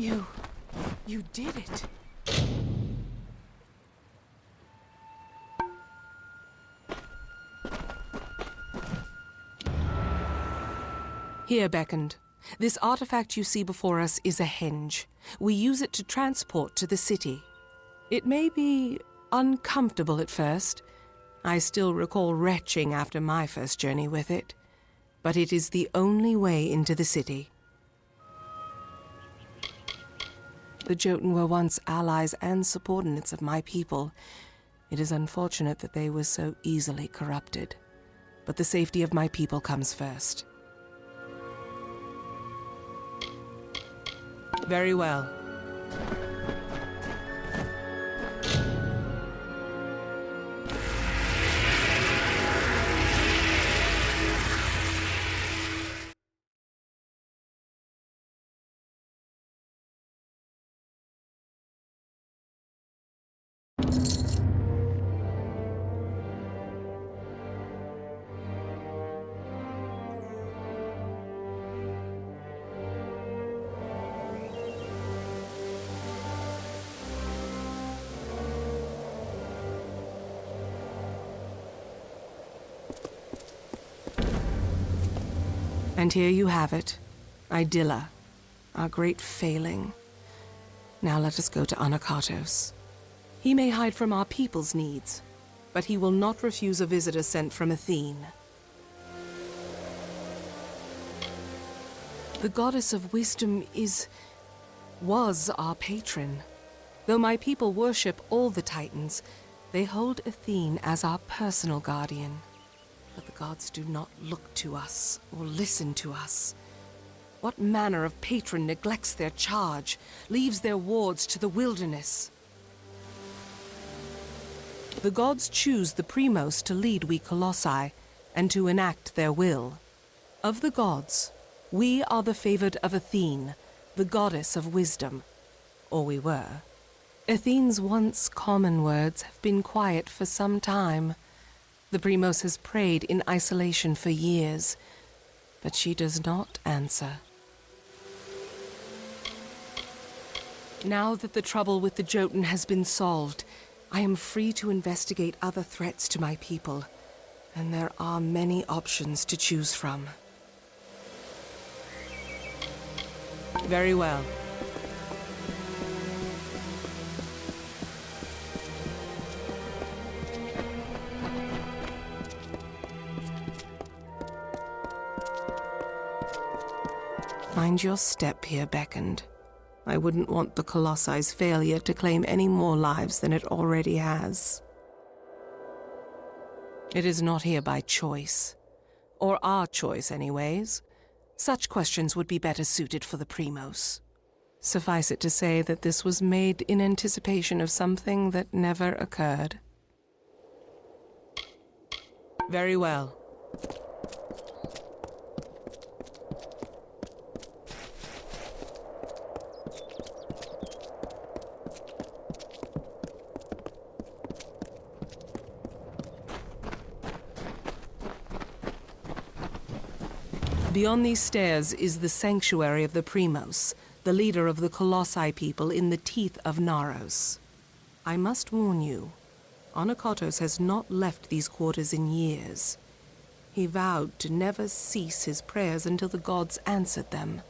You did it. Here, Beckoned. This artifact you see before us is a henge. We use it to transport to the city. It may be uncomfortable at first. I still recall retching after my first journey with it. But it is the only way into the city. The Jotun were once allies and subordinates of my people. It is unfortunate that they were so easily corrupted. But the safety of my people comes first. Very well. And here you have it, Idilla, our great failing. Now let us go to Anakatos. He may hide from our people's needs, but he will not refuse a visitor sent from Athene. The goddess of wisdom was our patron. Though my people worship all the Titans, they hold Athene as our personal guardian. But the gods do not look to us or listen to us. What manner of patron neglects their charge, leaves their wards to the wilderness? The gods choose the Primos to lead we Colossi, and to enact their will. Of the gods, we are the favored of Athene, the goddess of wisdom. Or we were. Athene's once common words have been quiet for some time. The Primos has prayed in isolation for years, but she does not answer. Now that the trouble with the Jotun has been solved, I am free to investigate other threats to my people, and there are many options to choose from. Very well. Mind your step here, Beckoned. I wouldn't want the Colossi's failure to claim any more lives than it already has. It is not here by choice. Or our choice, anyways. Such questions would be better suited for the Primos. Suffice it to say that this was made in anticipation of something that never occurred. Very well. Beyond these stairs is the sanctuary of the Primos, the leader of the Colossi people in the teeth of Naros. I must warn you, Anakatos has not left these quarters in years. He vowed to never cease his prayers until the gods answered them,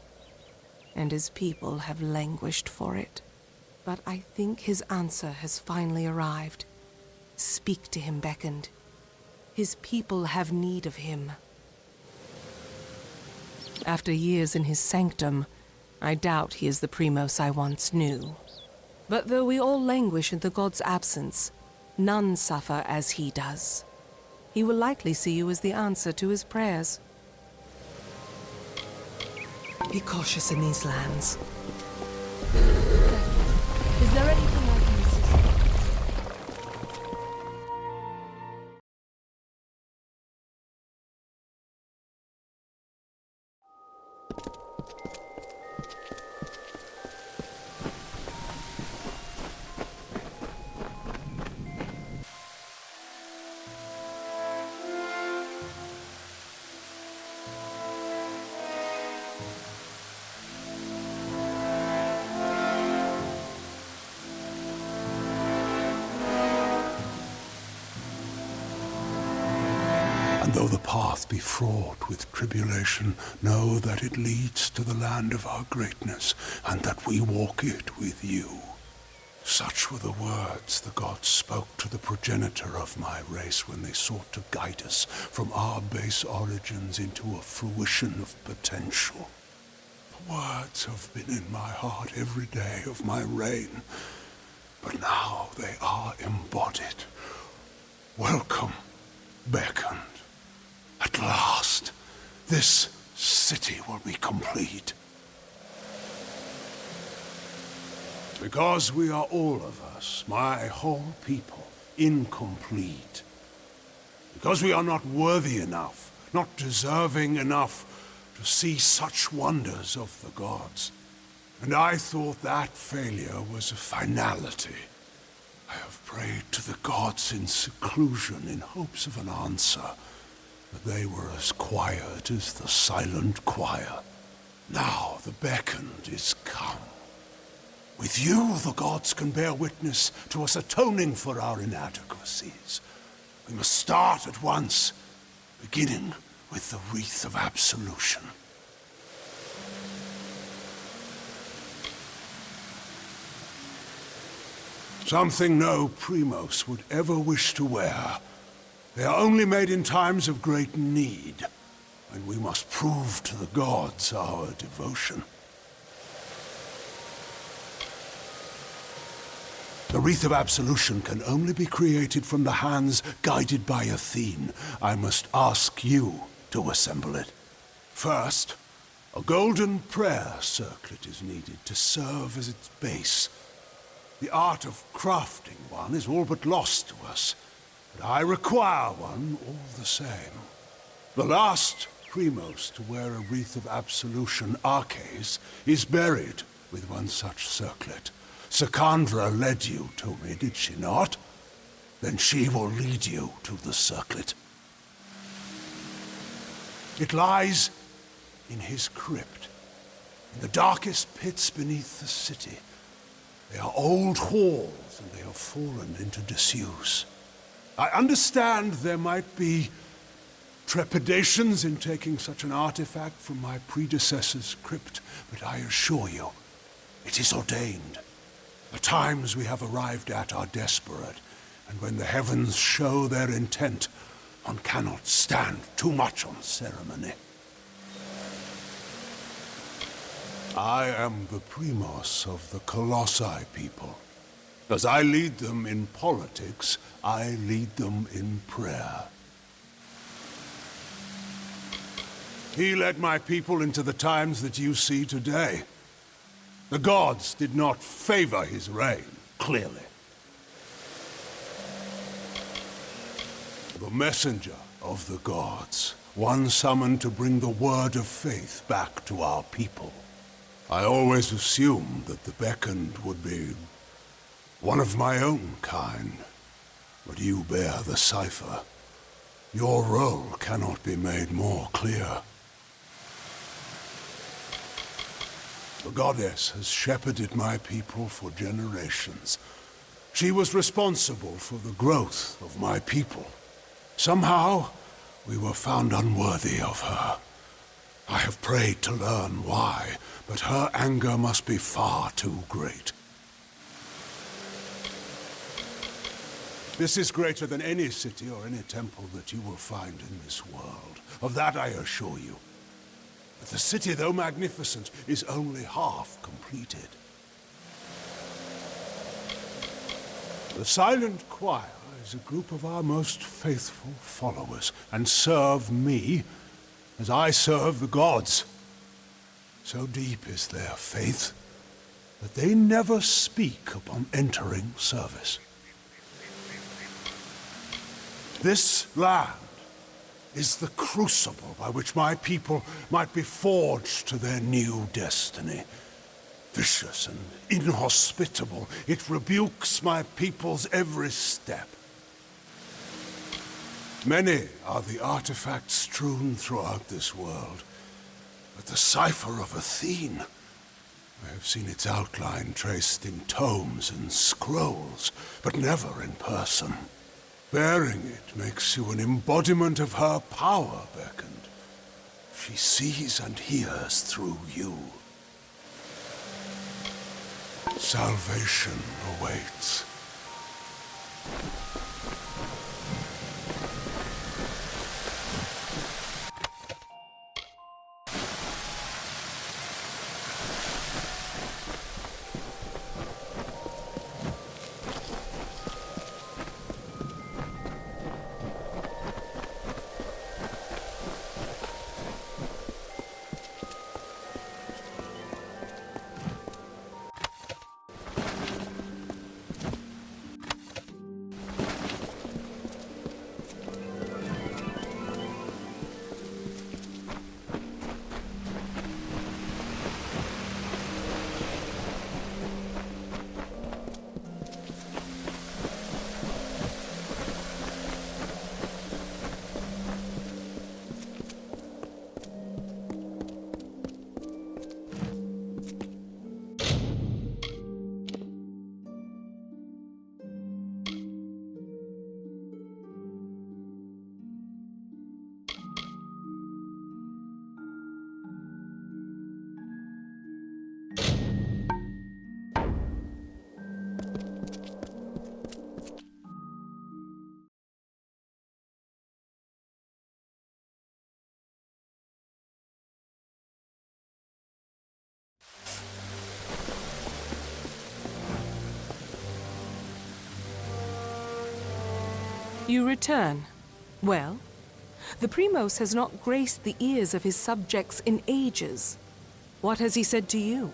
and his people have languished for it. But I think his answer has finally arrived. Speak to him, Beckoned. His people have need of him. After years in his sanctum, I doubt he is the Primos I once knew. But though we all languish in the god's absence, none suffer as he does. He will likely see you as the answer to his prayers. Be cautious in these lands. Is there anything I can assist with? path be fraught with tribulation, know that it leads to the land of our greatness, and that we walk it with you. Such were the words the gods spoke to the progenitor of my race when they sought to guide us from our base origins into a fruition of potential. The words have been in my heart every day of my reign, but now they are embodied. Welcome, beckoned. At last, this city will be complete. Because we are all of us, my whole people, incomplete. Because we are not worthy enough, not deserving enough to see such wonders of the gods. And I thought that failure was a finality. I have prayed to the gods in seclusion in hopes of an answer, but they were as quiet as the silent choir. Now the beckoned is come. With you, the gods can bear witness to us atoning for our inadequacies. We must start at once, beginning with the wreath of absolution. Something no Primos would ever wish to wear. They are only made in times of great need, when we must prove to the gods our devotion. The wreath of absolution can only be created from the hands guided by Athene. I must ask you to assemble it. First, a golden prayer circlet is needed to serve as its base. The art of crafting one is all but lost to us, but I require one all the same. The last Primos to wear a wreath of absolution, Arches, is buried with one such circlet. Secandra led you to me, did she not? Then she will lead you to the circlet. It lies in his crypt, in the darkest pits beneath the city. They are old halls, and they have fallen into disuse. I understand there might be trepidations in taking such an artifact from my predecessor's crypt, but I assure you, it is ordained. The times we have arrived at are desperate, and when the heavens show their intent, one cannot stand too much on ceremony. I am the Primos of the Colossi people. As I lead them in politics, I lead them in prayer. He led my people into the times that you see today. The gods did not favor his reign, clearly. The messenger of the gods, one summoned to bring the word of faith back to our people. I always assumed that the beckoned would be one of my own kind, but you bear the cipher. Your role cannot be made more clear. The goddess has shepherded my people for generations. She was responsible for the growth of my people. Somehow, we were found unworthy of her. I have prayed to learn why, but her anger must be far too great. This is greater than any city or any temple that you will find in this world. Of that I assure you. But the city, though magnificent, is only half completed. The Silent Choir is a group of our most faithful followers, and serve me as I serve the gods. So deep is their faith that they never speak upon entering service. This land is the crucible by which my people might be forged to their new destiny. Vicious and inhospitable, it rebukes my people's every step. Many are the artifacts strewn throughout this world, but the cipher of Athene, I have seen its outline traced in tomes and scrolls, but never in person. Bearing it makes you an embodiment of her power, Berkand. She sees and hears through you. Salvation awaits. You return. Well, the Primos has not graced the ears of his subjects in ages. What has he said to you?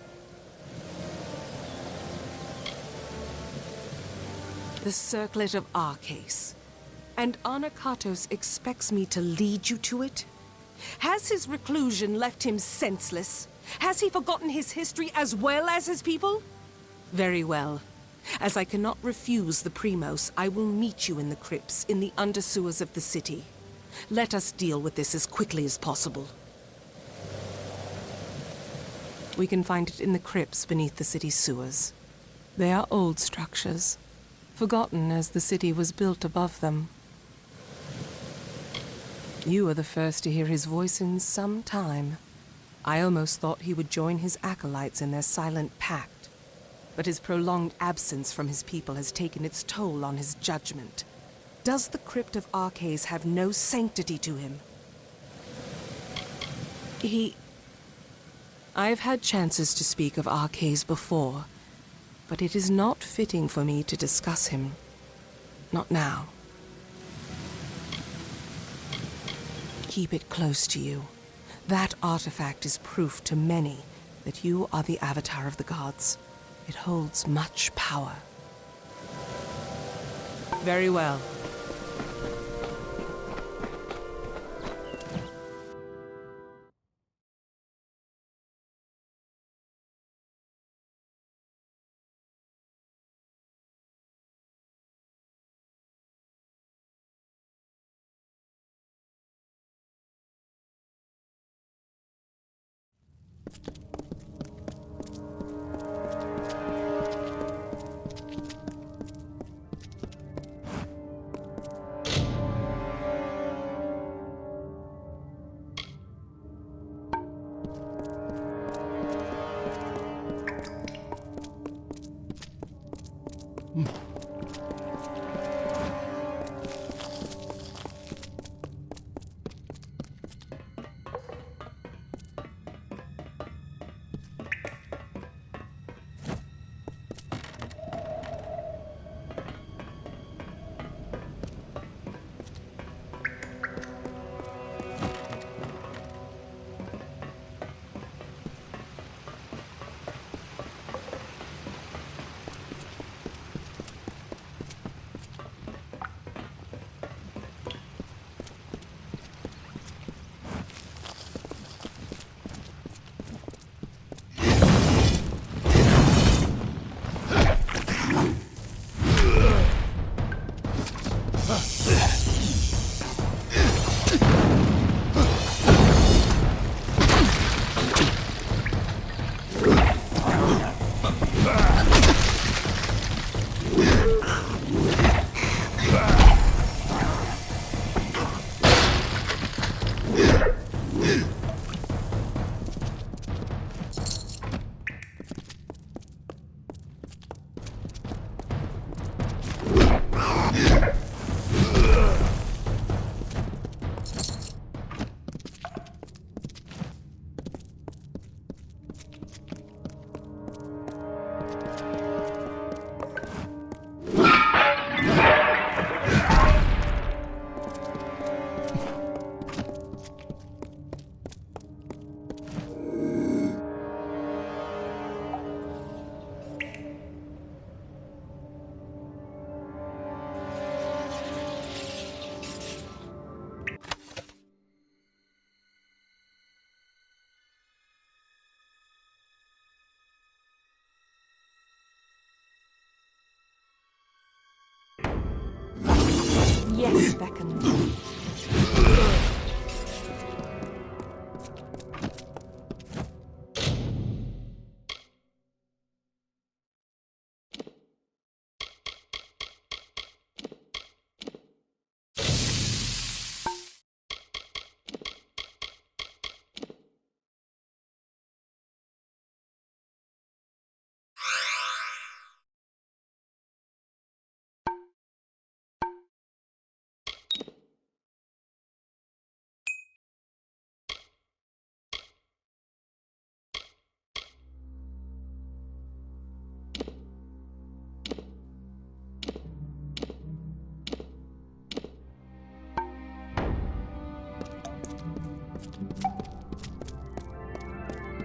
The circlet of Arcase. And Anakatos expects me to lead you to it? Has his reclusion left him senseless? Has he forgotten his history as well as his people? Very well. As I cannot refuse the Primos, I will meet you in the crypts in the undersewers of the city. Let us deal with this as quickly as possible. We can find it in the crypts beneath the city's sewers. They are old structures, forgotten as the city was built above them. You are the first to hear his voice in some time. I almost thought he would join his acolytes in their silent pact. But his prolonged absence from his people has taken its toll on his judgment. Does the crypt of Arcase have no sanctity to him? I've had chances to speak of Arcase before, but it is not fitting for me to discuss him. Not now. Keep it close to you. That artifact is proof to many that you are the avatar of the gods. It holds much power. Very well. Yes, beckon.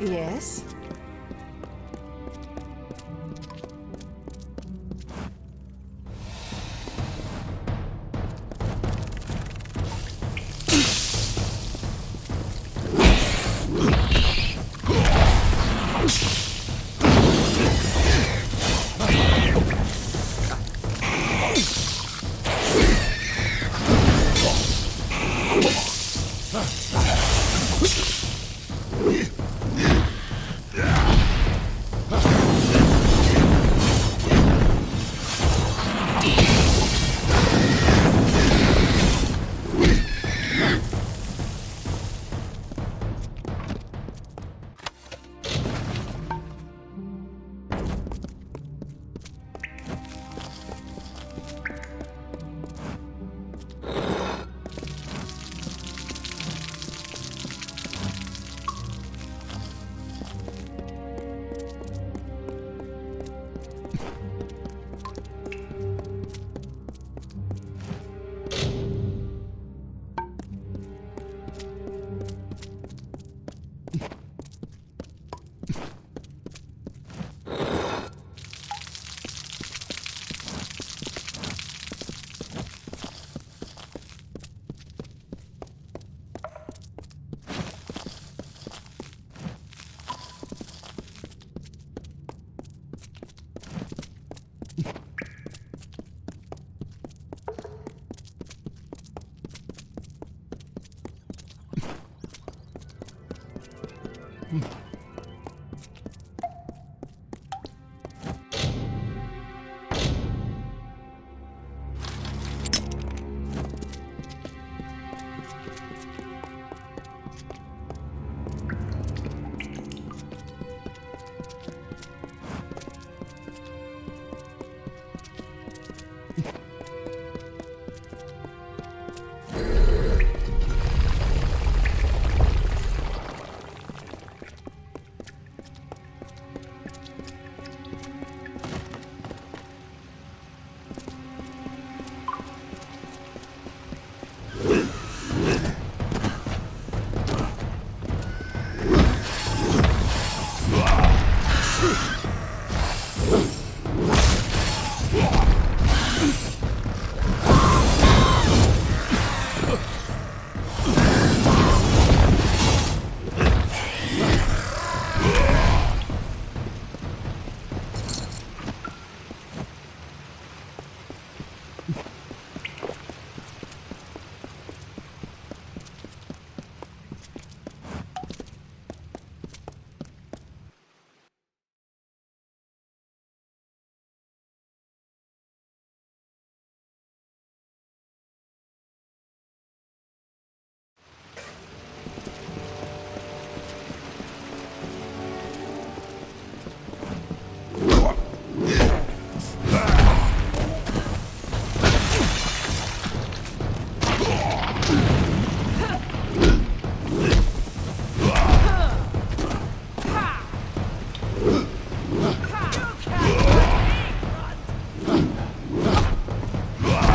Yes?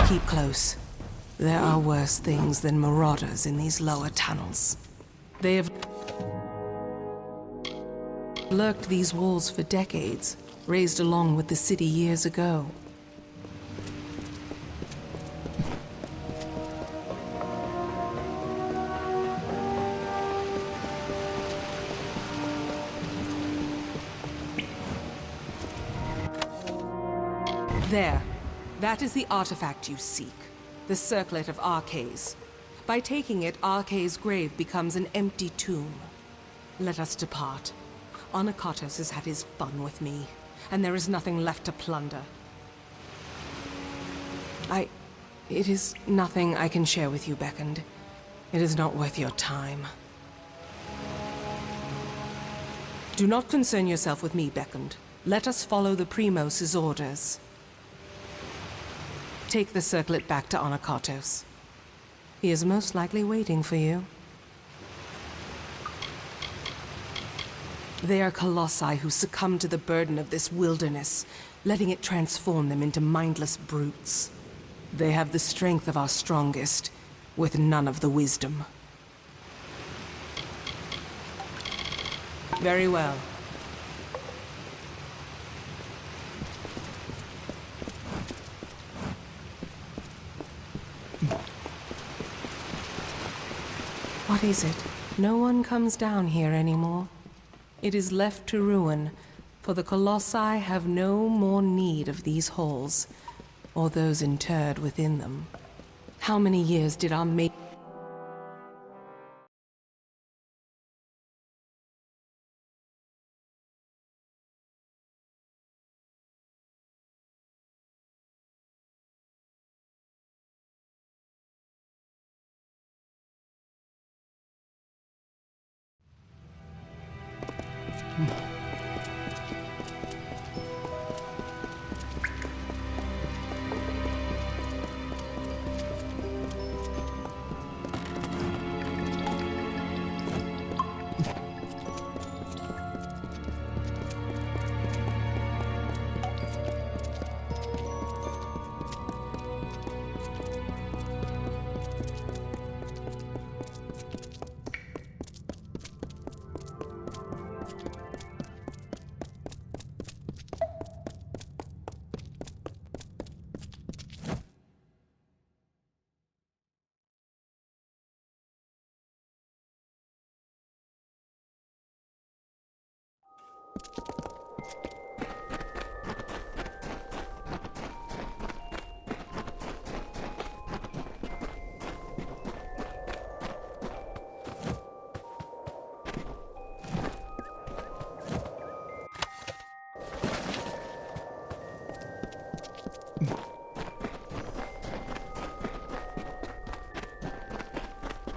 Keep close. There are worse things than marauders in these lower tunnels. They have lurked these walls for decades, raised along with the city years ago. There. That is the artifact you seek. the circlet of Arcades. By taking it, Arcades' grave becomes an empty tomb. Let us depart. Onakatos has had his fun with me, and there is nothing left to plunder. It is nothing I can share with you, Beckoned. It is not worth your time. Do not concern yourself with me, Beckoned. Let us follow the Primos' orders. Take the circlet back to Onakatos. He is most likely waiting for you. They are colossi who succumb to the burden of this wilderness, letting it transform them into mindless brutes. They have the strength of our strongest, with none of the wisdom. Very well. What is it? No one comes down here anymore. It is left to ruin, for the Colossi have no more need of these halls, or those interred within them. How many years did our mate...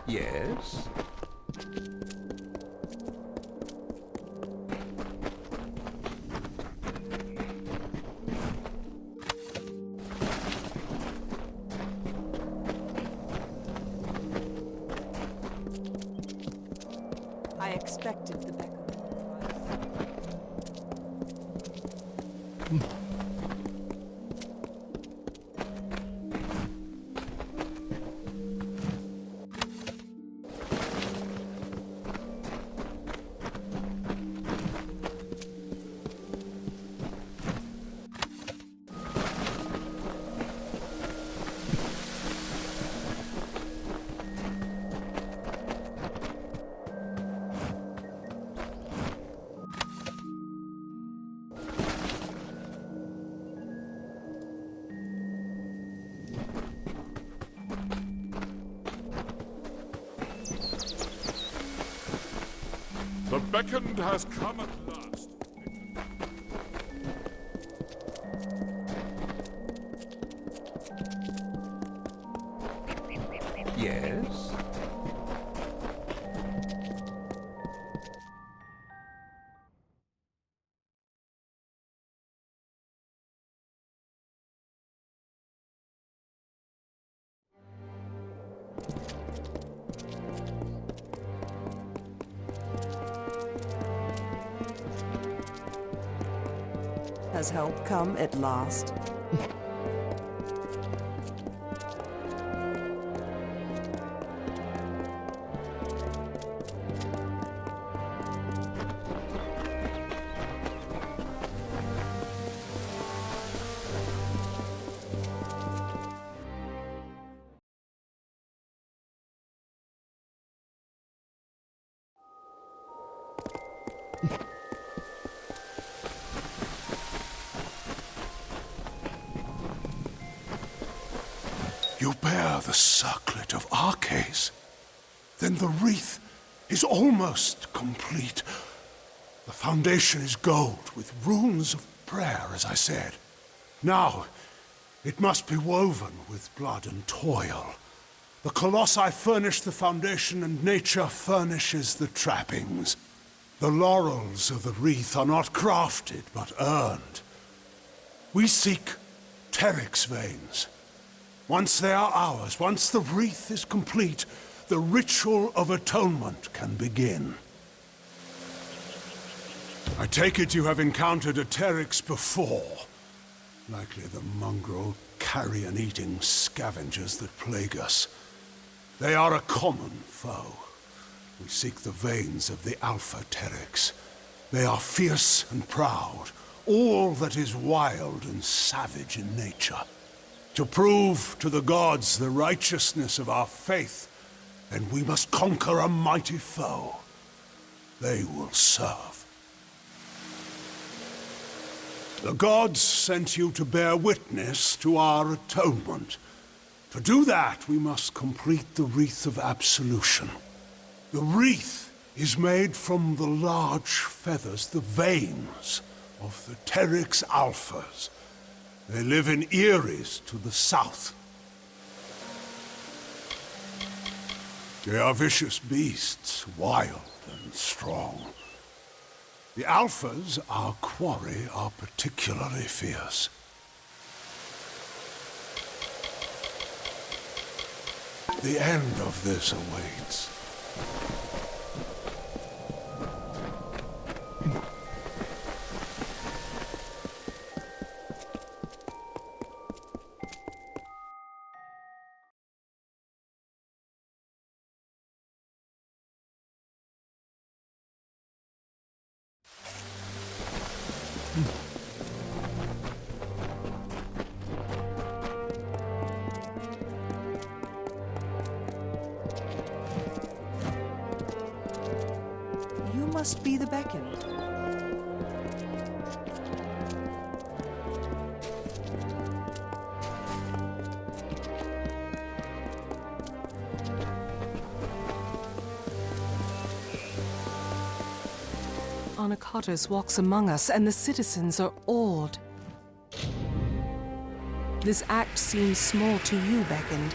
Yes? I expected the Beckoned. The Beckoned has come at last. Yes? Has help come at last? You bear the circlet of Arcades. Then the wreath is almost complete. The foundation is gold with runes of prayer, as I said. Now, it must be woven with blood and toil. The colossi furnish the foundation, and nature furnishes the trappings. The laurels of the wreath are not crafted, but earned. We seek Teryx veins. Once they are ours, once the wreath is complete, the ritual of atonement can begin. I take it you have encountered a Teryx before. Likely the mongrel, carrion-eating scavengers that plague us. They are a common foe. We seek the veins of the Alpha Teryx. They are fierce and proud, all that is wild and savage in nature. To prove to the gods the righteousness of our faith, then we must conquer a mighty foe. They will serve. The gods sent you to bear witness to our atonement. To do that, we must complete the Wreath of Absolution. The wreath is made from the large feathers, the veins of the Teryx Alphas. They live in Eris to the south. They are vicious beasts, wild and strong. The Alphas, our quarry, are particularly fierce. The end of this awaits. You must be the beckoned. Anacatos walks among us, and the citizens are awed. This act seems small to you, Beckoned.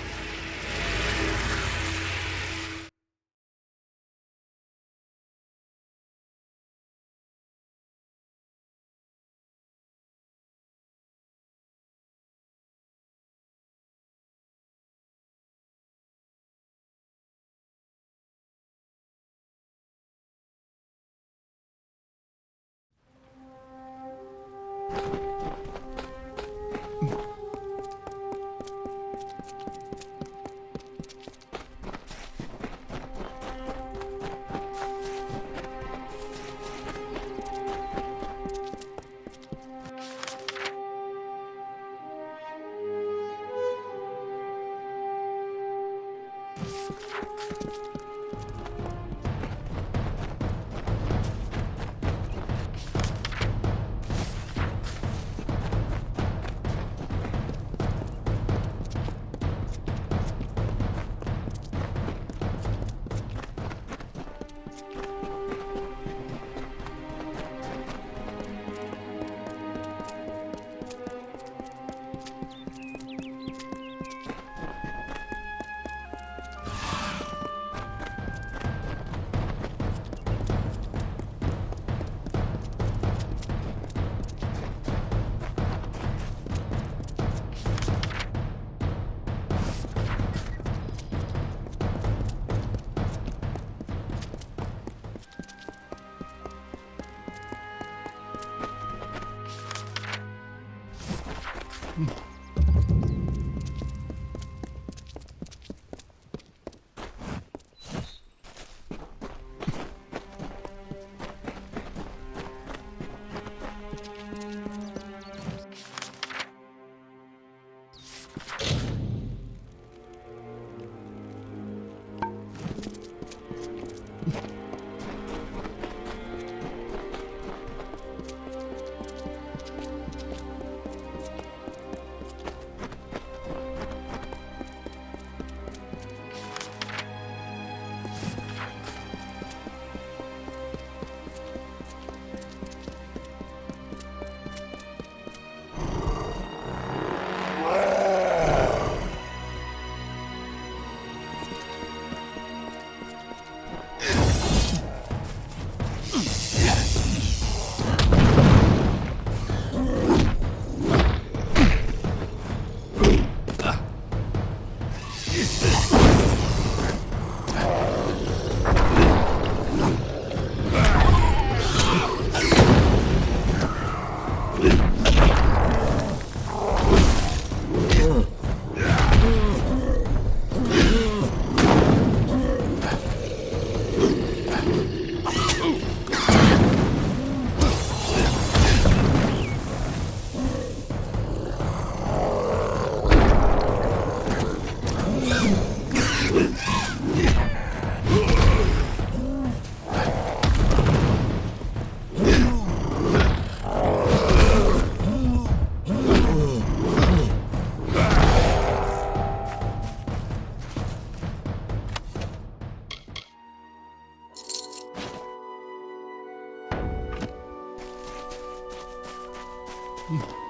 Hmm.